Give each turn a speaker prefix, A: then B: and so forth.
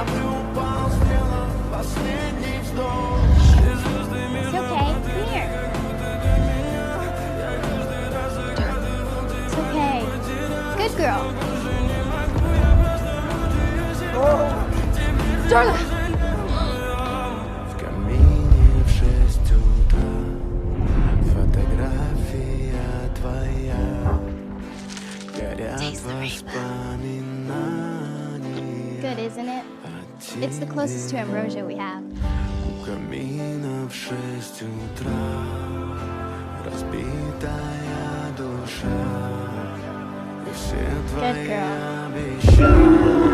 A: It's okay. Come here. It's okay. Good girl. Darla!
B: В камине в 6 утра фотография твоя. Горят воспоминания.
A: Good, isn't it? It's the closest to ambrosia we have.
B: У камина в 6 утра разбитая душа. И все
A: Good
B: твои
A: girl.
B: обещания.